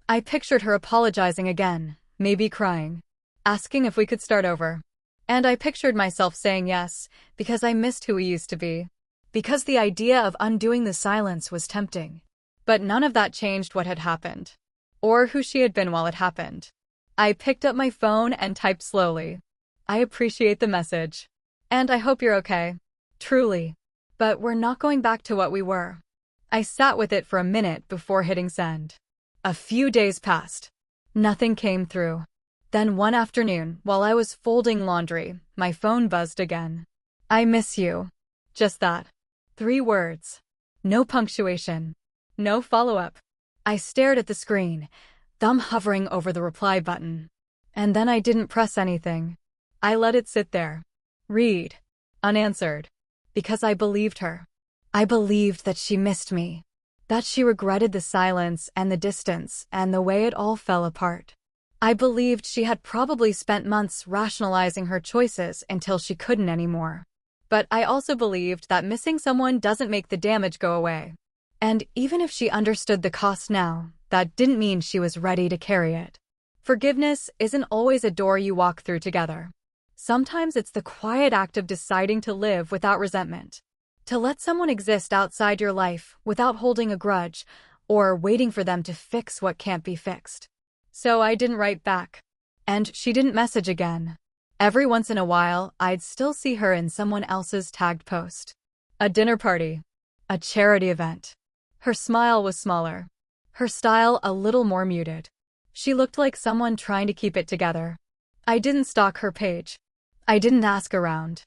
I pictured her apologizing again, maybe crying, asking if we could start over. And I pictured myself saying yes, because I missed who we used to be. Because the idea of undoing the silence was tempting. But none of that changed what had happened. Or who she had been while it happened. I picked up my phone and typed slowly. I appreciate the message. And I hope you're okay. Truly. But we're not going back to what we were. I sat with it for a minute before hitting send. A few days passed. Nothing came through. Then one afternoon, while I was folding laundry, my phone buzzed again. I miss you. Just that. 3 words. No punctuation. No follow-up. I stared at the screen, thumb hovering over the reply button. And then I didn't press anything. I let it sit there. Read. Unanswered. Because I believed her. I believed that she missed me. That she regretted the silence and the distance and the way it all fell apart. I believed she had probably spent months rationalizing her choices until she couldn't anymore. But I also believed that missing someone doesn't make the damage go away. And even if she understood the cost now, that didn't mean she was ready to carry it. Forgiveness isn't always a door you walk through together. Sometimes it's the quiet act of deciding to live without resentment. To let someone exist outside your life without holding a grudge or waiting for them to fix what can't be fixed. So I didn't write back. And she didn't message again. Every once in a while, I'd still see her in someone else's tagged post. A dinner party. A charity event. Her smile was smaller. Her style a little more muted. She looked like someone trying to keep it together. I didn't stalk her page. I didn't ask around.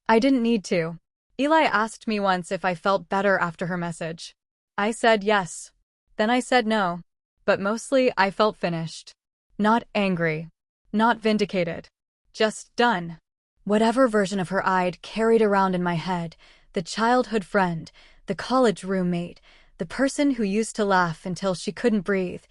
I didn't need to. Eli asked me once if I felt better after her message. I said yes. Then I said no. But mostly I felt finished. Not angry. Not vindicated. Just done. Whatever version of her I'd carried around in my head, the childhood friend, the college roommate, the person who used to laugh until she couldn't breathe,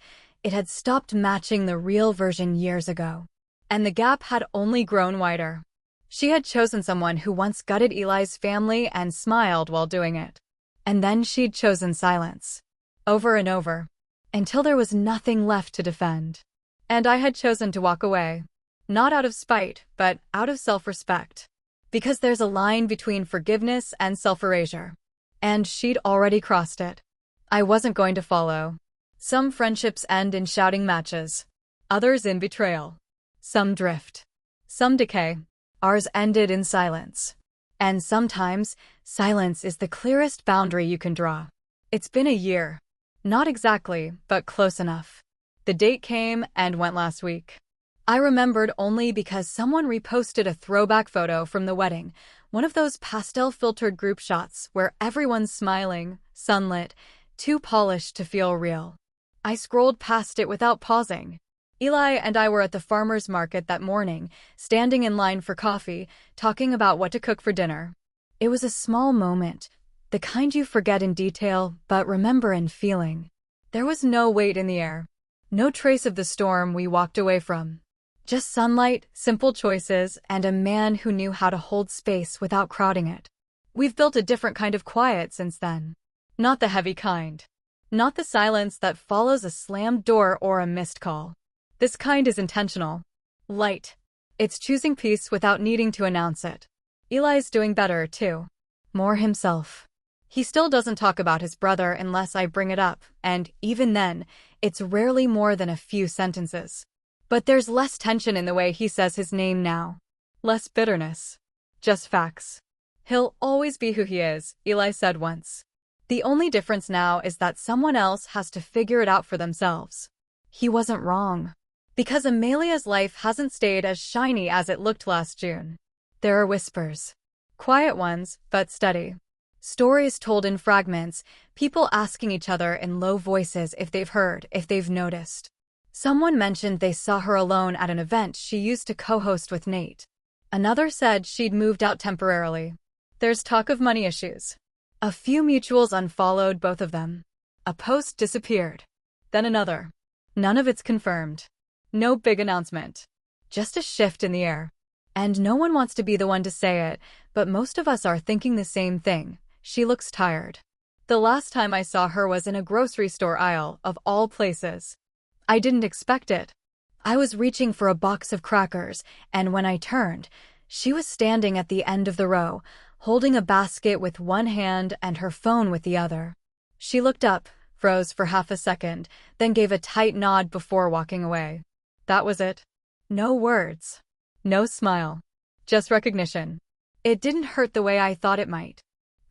it had stopped matching the real version years ago. And the gap had only grown wider. She had chosen someone who once gutted Eli's family and smiled while doing it. And then she'd chosen silence. Over and over. Until there was nothing left to defend. And I had chosen to walk away. Not out of spite, but out of self-respect. Because there's a line between forgiveness and self-erasure. And she'd already crossed it. I wasn't going to follow. Some friendships end in shouting matches. Others in betrayal. Some drift. Some decay. Ours ended in silence. And sometimes, silence is the clearest boundary you can draw. It's been a year. Not exactly, but close enough. The date came and went last week. I remembered only because someone reposted a throwback photo from the wedding, one of those pastel-filtered group shots where everyone's smiling, sunlit, too polished to feel real. I scrolled past it without pausing. Eli and I were at the farmer's market that morning, standing in line for coffee, talking about what to cook for dinner. It was a small moment, the kind you forget in detail but remember in feeling. There was no weight in the air. No trace of the storm we walked away from. Just sunlight, simple choices, and a man who knew how to hold space without crowding it. We've built a different kind of quiet since then. Not the heavy kind. Not the silence that follows a slammed door or a missed call. This kind is intentional. Light. It's choosing peace without needing to announce it. Eli's doing better, too. More himself. He still doesn't talk about his brother unless I bring it up, and even then, it's rarely more than a few sentences. But there's less tension in the way he says his name now. Less bitterness. Just facts. He'll always be who he is, Eli said once. The only difference now is that someone else has to figure it out for themselves. He wasn't wrong. Because Amelia's life hasn't stayed as shiny as it looked last June. There are whispers. Quiet ones, but steady. Stories told in fragments, people asking each other in low voices if they've heard, if they've noticed. Someone mentioned they saw her alone at an event she used to co-host with Nate. Another said she'd moved out temporarily. There's talk of money issues. A few mutuals unfollowed both of them. A post disappeared. Then another. None of it's confirmed. No big announcement. Just a shift in the air. And no one wants to be the one to say it, but most of us are thinking the same thing. She looks tired. The last time I saw her was in a grocery store aisle, of all places. I didn't expect it. I was reaching for a box of crackers, and when I turned, she was standing at the end of the row, holding a basket with one hand and her phone with the other. She looked up, froze for half a second, then gave a tight nod before walking away. That was it. No words. No smile. Just recognition. It didn't hurt the way I thought it might.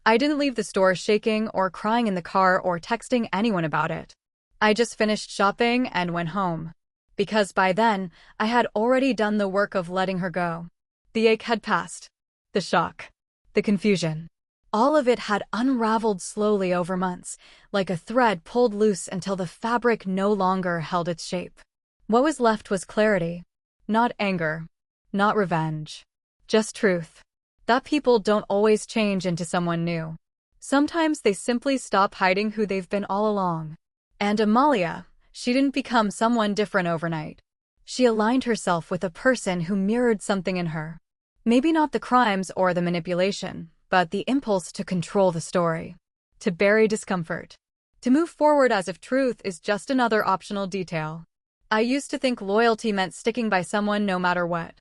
I didn't leave the store shaking or crying in the car or texting anyone about it. I just finished shopping and went home. Because by then, I had already done the work of letting her go. The ache had passed. The shock. The confusion. All of it had unraveled slowly over months, like a thread pulled loose until the fabric no longer held its shape. What was left was clarity. Not anger. Not revenge. Just truth. That people don't always change into someone new. Sometimes they simply stop hiding who they've been all along. And Amalia, she didn't become someone different overnight. She aligned herself with a person who mirrored something in her. Maybe not the crimes or the manipulation, but the impulse to control the story. To bury discomfort. To move forward as if truth is just another optional detail. I used to think loyalty meant sticking by someone no matter what.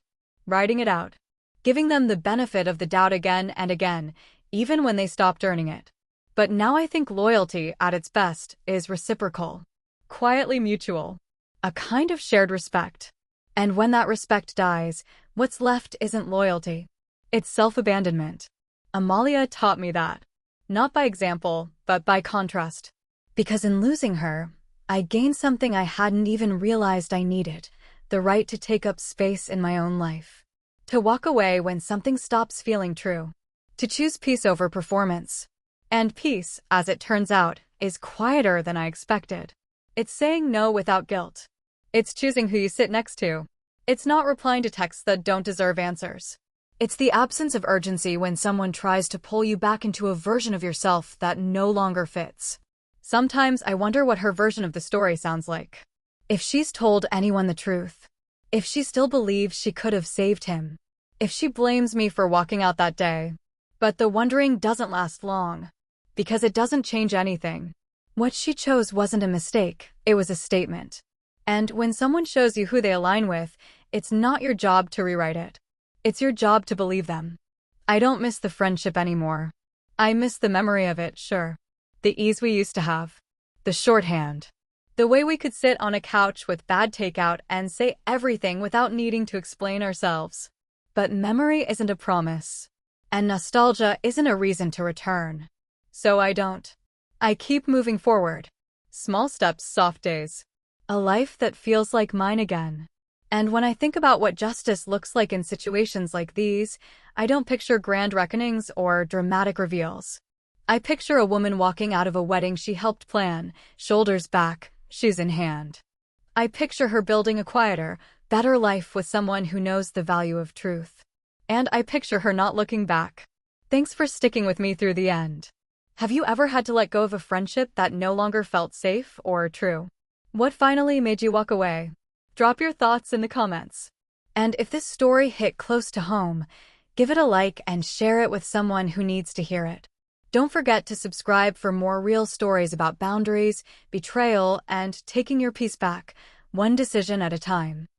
Riding it out. Giving them the benefit of the doubt again and again, even when they stopped earning it. But now I think loyalty, at its best, is reciprocal. Quietly mutual. A kind of shared respect. And when that respect dies, what's left isn't loyalty. It's self-abandonment. Amalia taught me that. Not by example, but by contrast. Because in losing her, I gained something I hadn't even realized I needed, the right to take up space in my own life. To walk away when something stops feeling true. To choose peace over performance. And peace, as it turns out, is quieter than I expected. It's saying no without guilt. It's choosing who you sit next to. It's not replying to texts that don't deserve answers. It's the absence of urgency when someone tries to pull you back into a version of yourself that no longer fits. Sometimes I wonder what her version of the story sounds like. If she's told anyone the truth. If she still believes she could have saved him. If she blames me for walking out that day. But the wondering doesn't last long. Because it doesn't change anything. What she chose wasn't a mistake, it was a statement. And when someone shows you who they align with, it's not your job to rewrite it. It's your job to believe them. I don't miss the friendship anymore. I miss the memory of it, sure. The ease we used to have. The shorthand. The way we could sit on a couch with bad takeout and say everything without needing to explain ourselves. But memory isn't a promise. And nostalgia isn't a reason to return. So I don't. I keep moving forward. Small steps, soft days. A life that feels like mine again. And when I think about what justice looks like in situations like these, I don't picture grand reckonings or dramatic reveals. I picture a woman walking out of a wedding she helped plan, shoulders back, shoes in hand. I picture her building a quieter, better life with someone who knows the value of truth. And I picture her not looking back. Thanks for sticking with me through the end. Have you ever had to let go of a friendship that no longer felt safe or true? What finally made you walk away? Drop your thoughts in the comments. And if this story hit close to home, give it a like and share it with someone who needs to hear it. Don't forget to subscribe for more real stories about boundaries, betrayal, and taking your peace back, one decision at a time.